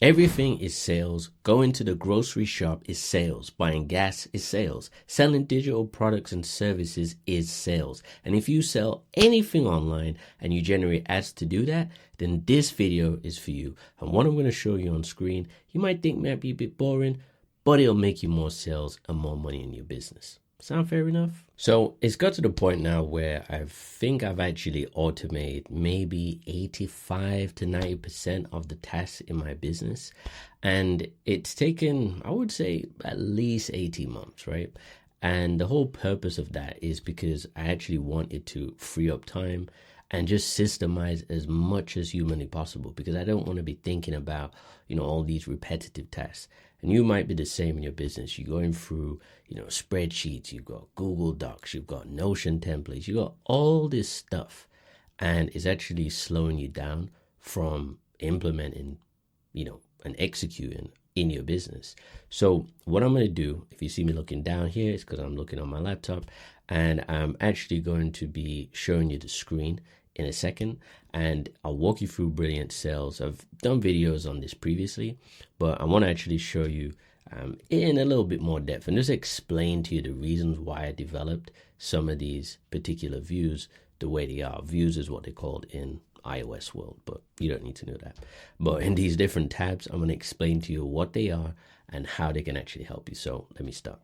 Everything is sales. Going to the grocery shop is sales. Buying gas is sales. Selling digital products and services is sales. And if you sell anything online and you generate ads to do that, then this video is for you. And what I'm going to show you on screen, you might think might be a bit boring, but it'll make you more sales and more money in your business. Sound fair enough? So it's got to the point now where I think I've actually automated maybe 85 to 90% of the tasks in my business. And it's taken, I would say, at least 18 months, right? And the whole purpose of that is because I actually wanted to free up time and just systemize as much as humanly possible, because I don't want to be thinking about, all these repetitive tasks. And you might be the same in your business. You're going through, spreadsheets, you've got Google Docs, you've got Notion templates, you've got all this stuff, and it's actually slowing you down from implementing, and executing in your business. So what I'm going to do, if you see me looking down here, it's because I'm looking on my laptop, and I'm actually going to be showing you the screen in a second, and I'll walk you through Brilliant Sales. I've done videos on this previously, but I want to actually show you in a little bit more depth and just explain to you the reasons why I developed some of these particular views the way they are. Views is what they're called in iOS world, but you don't need to know that. But in these different tabs, I'm going to explain to you what they are and how they can actually help you. So let me start.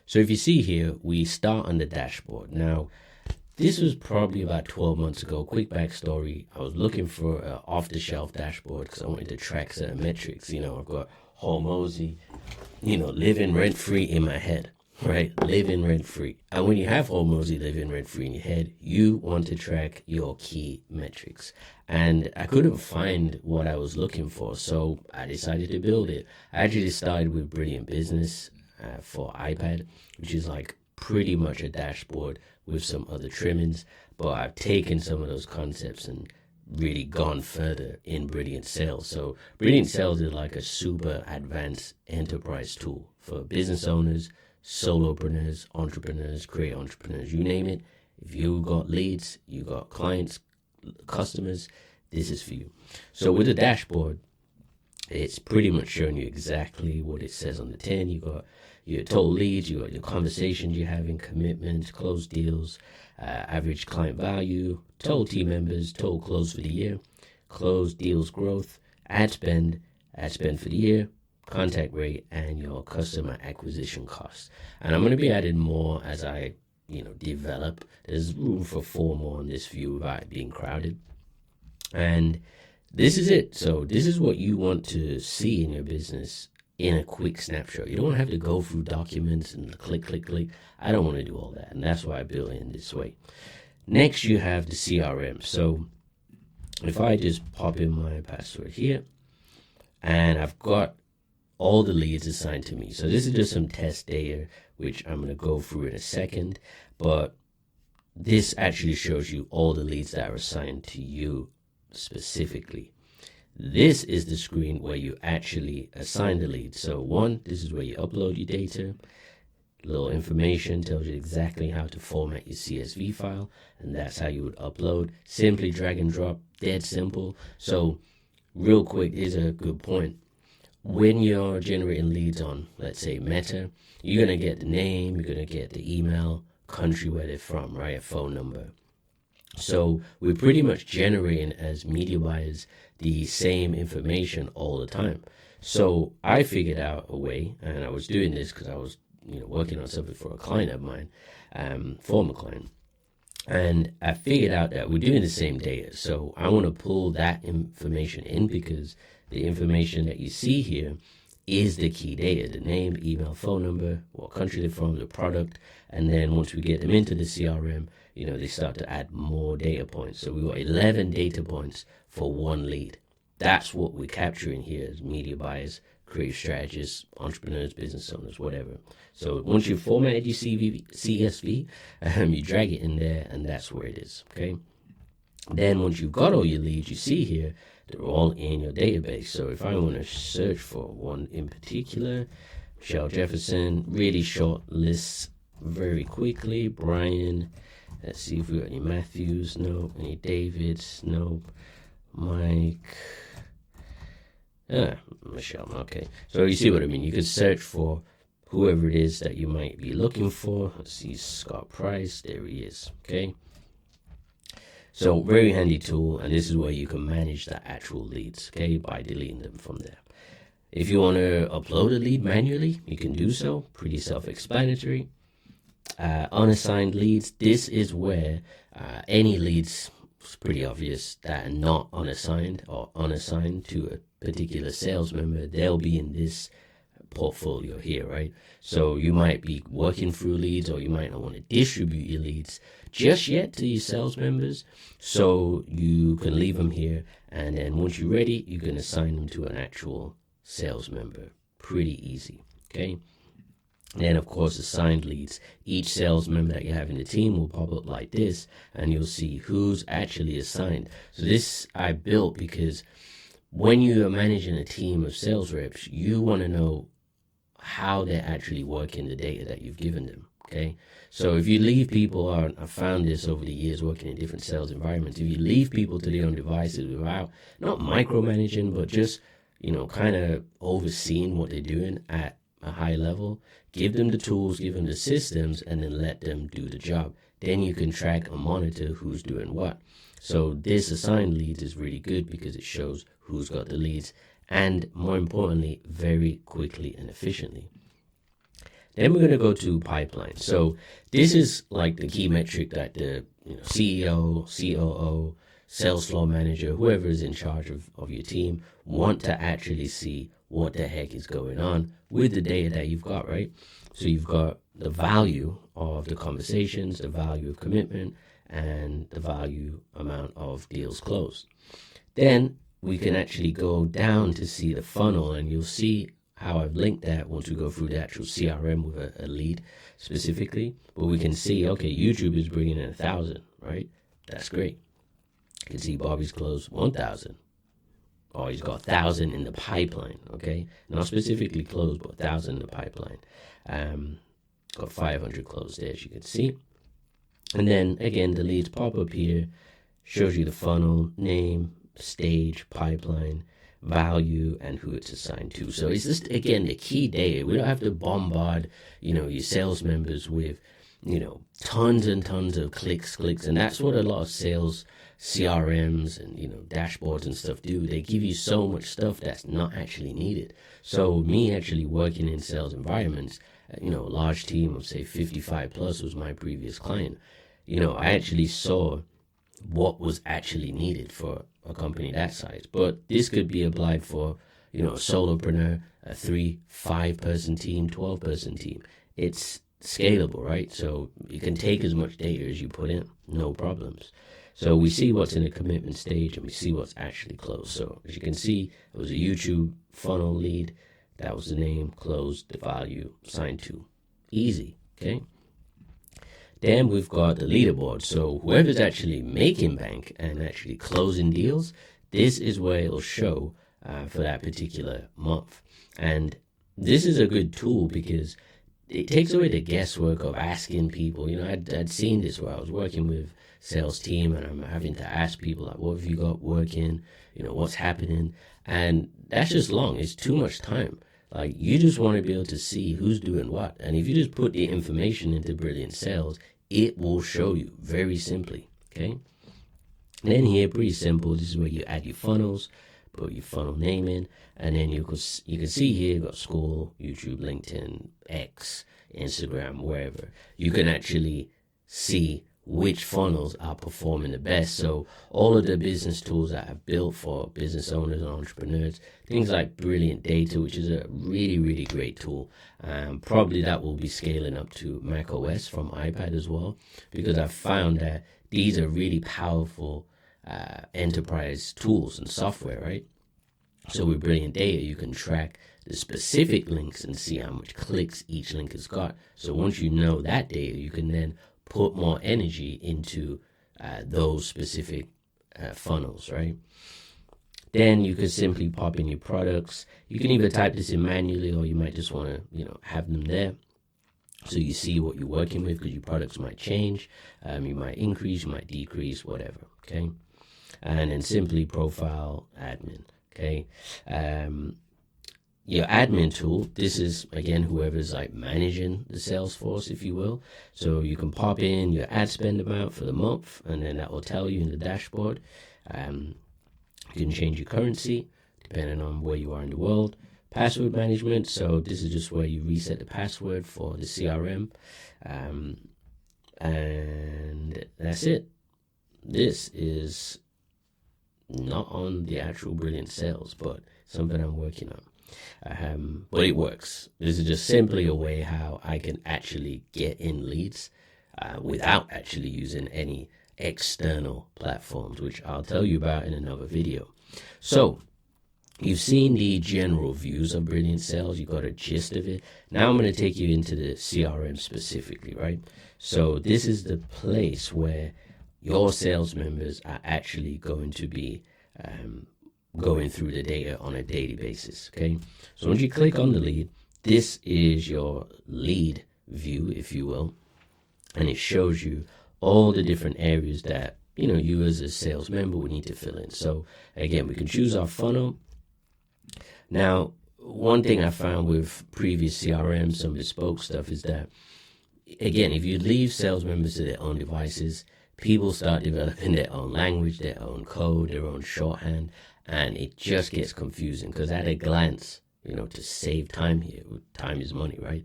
So if you see here, we start on the dashboard. Now, this was probably about 12 months ago. Quick backstory. I was looking for an off-the-shelf dashboard because I wanted to track certain metrics. I've got Hormozi, living rent-free in my head, right? Living rent-free. And when you have Hormozi living rent-free in your head, you want to track your key metrics. And I couldn't find what I was looking for, so I decided to build it. I actually started with Brilliant Business for iPad, which is like pretty much a dashboard with some other trimmings, but I've taken some of those concepts and really gone further in Brilliant Sales. So Brilliant Sales is like a super advanced enterprise tool for business owners, solopreneurs, entrepreneurs, creative entrepreneurs, you name it. If you got leads, you got clients, customers, this is for you. So with the dashboard, it's pretty much showing you exactly what it says on the tin. You got your total leads, you got your conversations you're having, commitments, closed deals, average client value, total team members, total close for the year, closed deals growth, ad spend for the year, contact rate, and your customer acquisition costs. And I'm going to be adding more as I, develop. There's room for 4 more on this view without it being crowded. And this is it. So this is what you want to see in your business in a quick snapshot. You don't have to go through documents and click. I don't want to do all that. And that's why I built it in this way. Next, you have the CRM. So if I just pop in my password here, and I've got all the leads assigned to me. So this is just some test data, which I'm going to go through in a second. But this actually shows you all the leads that are assigned to you specifically. This is the screen where you actually assign the lead. So this is where you upload your data. Little information tells you exactly how to format your CSV file, and that's how you would upload. Simply drag and drop, dead simple. So real quick, is a good point. When you're generating leads on, let's say, Meta, you're going to get the name, you're going to get the email, country where they're from, right? A phone number. So we're pretty much generating as media buyers the same information all the time. So I figured out a way, and I was doing this because I was, working on something for a client of mine, former client. And I figured out that we're doing the same data. So I want to pull that information in because the information that you see here is the key data, the name, email, phone number, what country they're from, the product. And then once we get them into the CRM, they start to add more data points. So we got 11 data points for one lead. That's what we're capturing here as media buyers, creative strategists, entrepreneurs, business owners, whatever. So once you've formatted your CSV, you drag it in there, and that's where it is, okay? Then once you've got all your leads, you see here, they're all in your database. So if I want to search for one in particular, Michelle Jefferson, really short lists very quickly. Brian, let's see if we got any Matthews, no. Any Davids, no. Mike, Michelle. Okay, so you see what I mean. You could search for whoever it is that you might be looking for. Let's see, Scott Price. There he is. Okay. So very handy tool, and this is where you can manage the actual leads, okay, by deleting them from there. If you want to upload a lead manually, you can do so. Pretty self-explanatory. Unassigned leads. This is where any leads, it's pretty obvious, that are not unassigned or unassigned to a particular sales member, they'll be in this portfolio here, right? So you might be working through leads, or you might not want to distribute your leads just yet to your sales members. So you can leave them here, and then once you're ready, you can assign them to an actual sales member. Pretty easy, okay? Then, of course, assigned leads. Each sales member that you have in the team will pop up like this, and you'll see who's actually assigned. So this I built because when you are managing a team of sales reps, you want to know how they're actually working the data that you've given them, okay? So if you leave people, I've found this over the years working in different sales environments, if you leave people to their own devices without, not micromanaging, but just, kind of overseeing what they're doing at a high level, give them the tools, give them the systems, and then let them do the job. Then you can track and monitor who's doing what. So this assigned leads is really good because it shows who's got the leads, and more importantly, very quickly and efficiently. Then we're going to go to pipeline. So this is like the key metric that the CEO, COO, sales floor manager, whoever is in charge of your team, want to actually see what the heck is going on with the data that you've got, right? So you've got the value of the conversations, the value of commitment, and the value amount of deals closed. Then we can actually go down to see the funnel, and you'll see how I've linked that once we go through the actual CRM with a lead specifically. But we can see, okay, YouTube is bringing in 1,000, right? That's great. You can see Bobby's closed 1,000. Or he's got 1,000 in the pipeline, okay? Not specifically closed, but 1,000 in the pipeline. Got 500 closed there, as you can see. And then, again, the leads pop up here, shows you the funnel, name, stage, pipeline, value, and who it's assigned to. So it's just, again, the key data. We don't have to bombard, your sales members with, tons and tons of clicks. And that's what a lot of sales CRMs and, dashboards and stuff do. They give you so much stuff that's not actually needed. So me actually working in sales environments, a large team of, say, 55 plus was my previous client. I actually saw what was actually needed for a company that size. But this could be applied for, a solopreneur, a 3-5 person team, 12 person team. It's scalable, right? So you can take as much data as you put in, no problems. So we see what's in the commitment stage, and we see what's actually closed. So as you can see, it was a YouTube funnel lead. That was the name, closed, the value, assigned to. Easy, okay? Then we've got the leaderboard. So whoever's actually making bank and actually closing deals, this is where it'll show for that particular month. And this is a good tool because it takes away the guesswork of asking people. I'd seen this where I was working with sales team, and I'm having to ask people, like, what have you got working? What's happening? And that's just long. It's too much time. Like, you just want to be able to see who's doing what. And if you just put the information into Brilliant Sales, it will show you very simply, okay? And then here, pretty simple. This is where you add your funnels, put your funnel name in, and then you can see here, you've got school, YouTube, LinkedIn, X, Instagram, wherever. You can actually see which funnels are performing the best. So all of the business tools that I've built for business owners and entrepreneurs, things like Brilliant Data, which is a really, really great tool. Probably that will be scaling up to Mac OS from iPad as well, because I've found that these are really powerful enterprise tools and software, right? So with Brilliant Data, you can track the specific links and see how much clicks each link has got. So once you know that data, you can then put more energy into those specific funnels, right? Then you can simply pop in your products. You can either type this in manually, or you might just want to, have them there, so you see what you're working with, because your products might change. You might increase, you might decrease, whatever, okay? and then simply profile admin. Okay. Your admin tool, this is again whoever's like managing the Salesforce, if you will. So you can pop in your ad spend amount for the month, and then that will tell you in the dashboard. You can change your currency depending on where you are in the world. Password management, so this is just where you reset the password for the CRM. And that's it. This is not on the actual Brilliant Sales, but something I'm working on. But it works. This is just simply a way how I can actually get in leads without actually using any external platforms, which I'll tell you about in another video. So you've seen the general views of Brilliant Sales. You got a gist of it. Now I'm going to take you into the CRM specifically, right? So this is the place where your sales members are actually going to be going through the data on a daily basis, okay? So once you click on the lead, this is your lead view, if you will, and it shows you all the different areas that, you as a sales member would need to fill in. So again, we can choose our funnel. Now, one thing I found with previous CRM, some bespoke stuff, is that, again, if you leave sales members to their own devices, people start developing their own language, their own code, their own shorthand, and it just gets confusing because at a glance, to save time here, time is money, right?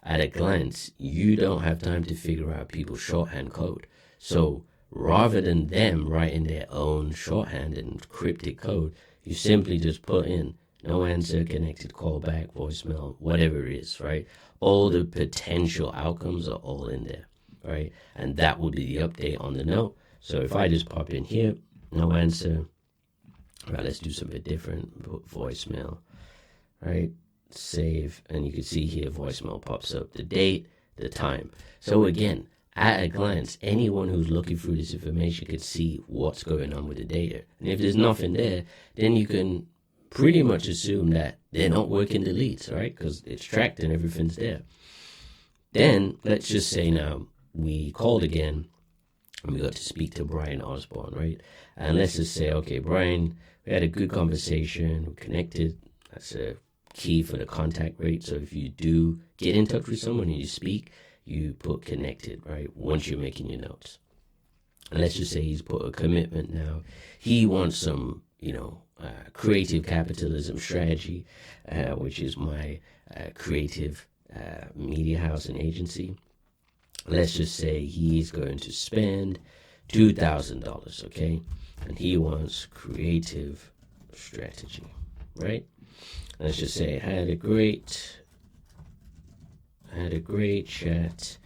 At a glance, you don't have time to figure out people's shorthand code. So rather than them writing their own shorthand and cryptic code, you simply just put in no answer, connected, callback, voicemail, whatever it is, right? All the potential outcomes are all in there, right? And that will be the update on the note. So if I just pop in here, no answer, right, let's do something different, voicemail, right? Save, and you can see here voicemail pops up, the date, the time. So again, at a glance, anyone who's looking through this information could see what's going on with the data. And if there's nothing there, then you can pretty much assume that they're not working the leads, right? Because it's tracked and everything's there. Then let's just say now we called again and we got to speak to Brian Osborne, right? And let's just say, okay, Brian, we had a good conversation, we connected. That's a key for the contact rate. So if you do get in touch with someone and you speak, you put connected, right? Once you're making your notes. And let's just say he's put a commitment now. He wants some, creative capitalism strategy, which is my creative media house and agency. Let's just say he's going to spend $2,000, okay? And he wants creative strategy, right? Let's just say I had a great chat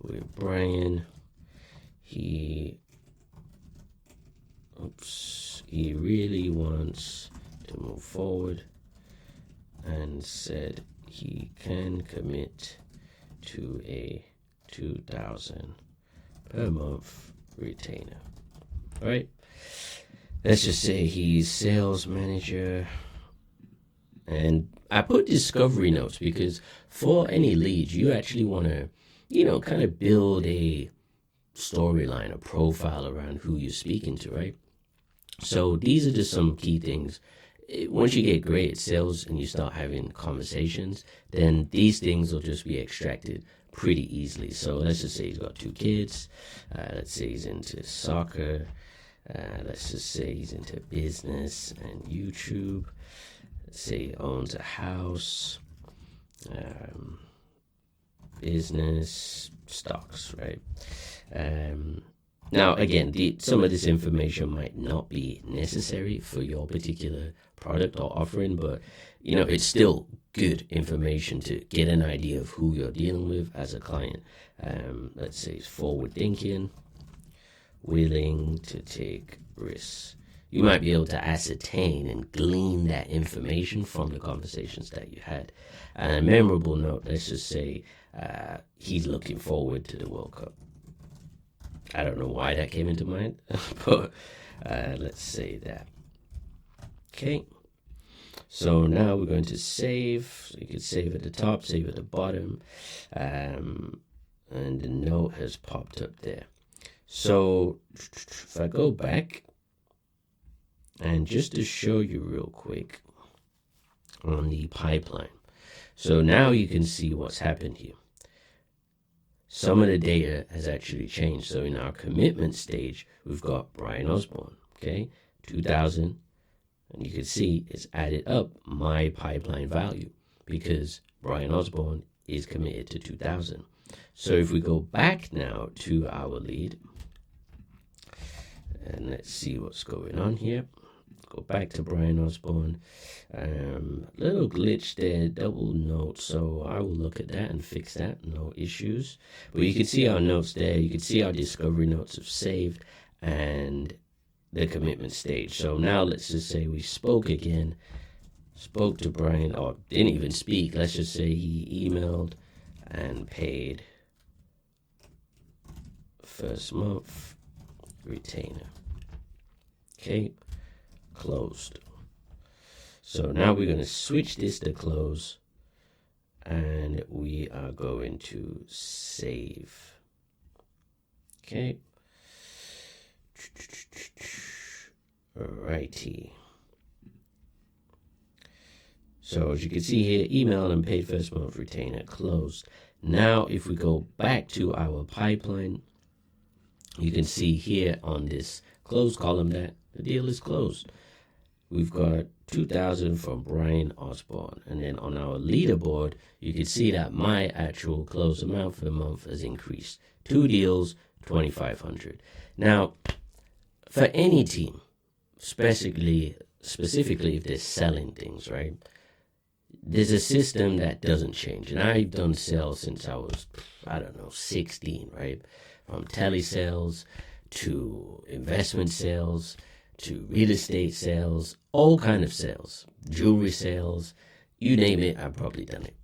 with Brian. He really wants to move forward and said he can commit to a $2,000 per month retainer. All right. Let's just say he's sales manager. And I put discovery notes because for any leads, you actually want to, kind of build a storyline, a profile around who you're speaking to, right? So these are just some key things. Once you get great at sales and you start having conversations, then these things will just be extracted pretty easily. So let's just say he's got 2 kids. Let's say he's into soccer. Let's just say he's into business and YouTube. Let's say he owns a house, business, stocks, right? Now, again, some of this information might not be necessary for your particular product or offering, but, it's still good information to get an idea of who you're dealing with as a client. Let's say it's forward thinking, willing to take risks. You might be able to ascertain and glean that information from the conversations that you had. And a memorable note, let's just say he's looking forward to the World Cup. I don't know why that came into mind, but let's say that. Okay. So now we're going to save. So you can save at the top, save at the bottom. And the note has popped up there. So if I go back, And just to show you real quick on the pipeline. So now you can see what's happened here. Some of the data has actually changed. So in our commitment stage, we've got Brian Osborne, okay, 2,000. And you can see it's added up my pipeline value because Brian Osborne is committed to 2,000. So if we go back now to our lead, and let's see what's going on here. Go back to Brian Osborne. Little glitch there, double note. So I will look at that and fix that. No issues. But you can see our notes there. You can see our discovery notes have saved and the commitment stage. So now let's just say we spoke again. Spoke to Brian, or didn't even speak. Let's just say he emailed and paid first month retainer. Okay, closed. So now we're going to switch this to close and we are going to save. Okay. Alrighty. So as you can see here, emailed and paid first month retainer closed. Now if we go back to our pipeline, you can see here on this closed column that the deal is closed. We've got 2,000 from Brian Osborne. And then on our leaderboard, you can see that my actual close amount for the month has increased. 2 deals, 2,500. Now, for any team, specifically if they're selling things, right? There's a system that doesn't change. And I've done sales since I was, 16, right? From telesales to investment sales to real estate sales, all kind of sales, jewelry sales, you name it, I've probably done it.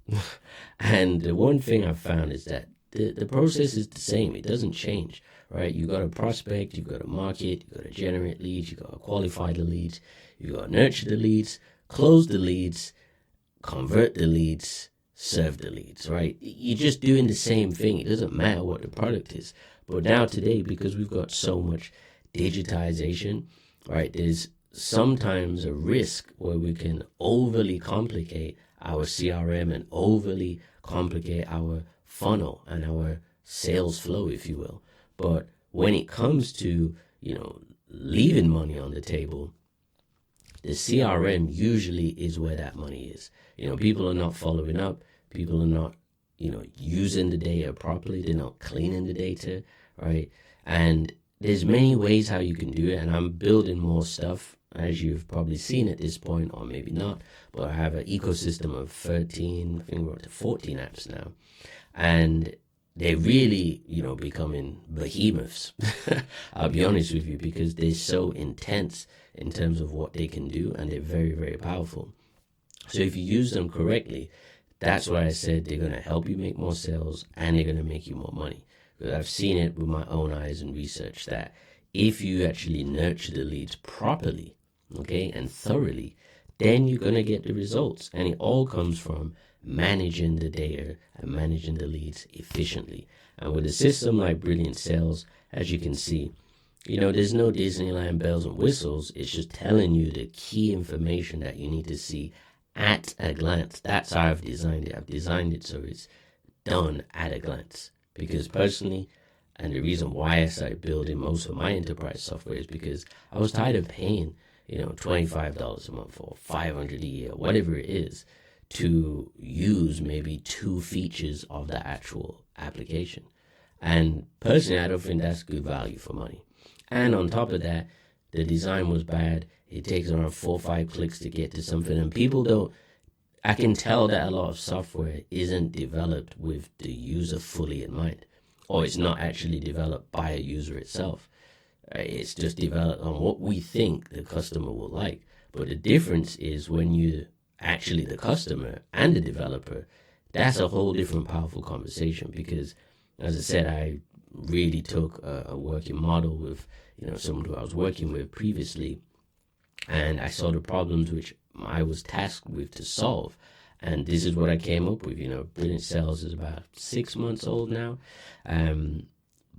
And the one thing I've found is that the process is the same. It doesn't change, right? You got to prospect, you got to market, you got to generate leads, you got to qualify the leads, you got to nurture the leads, close the leads, convert the leads, serve the leads, right? You're just doing the same thing. It doesn't matter what the product is. But now today, because we've got so much digitization, right, there's sometimes a risk where we can overly complicate our CRM and overly complicate our funnel and our sales flow, if you will. But when it comes to, leaving money on the table, the CRM usually is where that money is. People are not following up. People are not, using the data properly. They're not cleaning the data, right? And there's many ways how you can do it. And I'm building more stuff, as you've probably seen at this point, or maybe not. But I have an ecosystem of 13, I think we're up to 14 apps now. And they're really, becoming behemoths. I'll be honest with you, because they're so intense in terms of what they can do, and they're very, very powerful. So if you use them correctly, that's why I said they're going to help you make more sales and they're going to make you more money. Because I've seen it with my own eyes and research that if you actually nurture the leads properly, okay, and thoroughly, then you're going to get the results. And it all comes from managing the data and managing the leads efficiently. And with a system like Brilliant Sales, as you can see, there's no Disneyland bells and whistles. It's just telling you the key information that you need to see at a glance. That's how I've designed it. I've designed it so it's done at a glance. Because personally, and the reason why I started building most of my enterprise software is because I was tired of paying, $25 a month or $500 a year, whatever it is, to use maybe 2 features of the actual application. And personally, I don't think that's good value for money. And on top of that, the design was bad. It takes around 4 or 5 clicks to get to something. And people don't, I can tell that a lot of software isn't developed with the user fully in mind. Or it's not actually developed by a user itself. It's just developed on what we think the customer will like. But the difference is when you actually the customer and the developer, that's a whole different powerful conversation. Because, as I said, I really took a working model with someone who I was working with previously, and I saw the problems which I was tasked with to solve, and this is what I came up with. Brilliant Sales is about 6 months old now,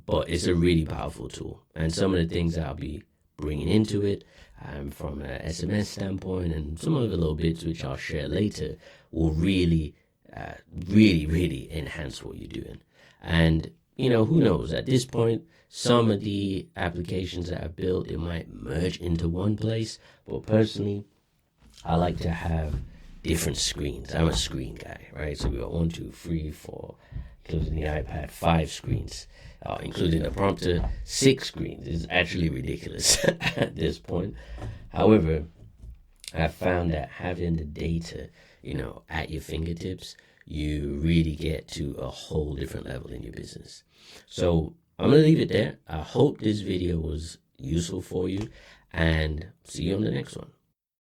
but it's a really powerful tool. And some of the things that I'll be bringing into it from an SMS standpoint, and some other little bits which I'll share later will really enhance what you're doing. And who knows, at this point, some of the applications that I've built, it might merge into one place, but personally, I like to have different screens. I'm a screen guy, right? So we got 1, 2, 3, 4, including the iPad, 5 screens, including the prompter, 6 screens. It's actually ridiculous at this point. However, I found that having the data, at your fingertips, you really get to a whole different level in your business. So I'm going to leave it there. I hope this video was useful for you, and see you on the next one.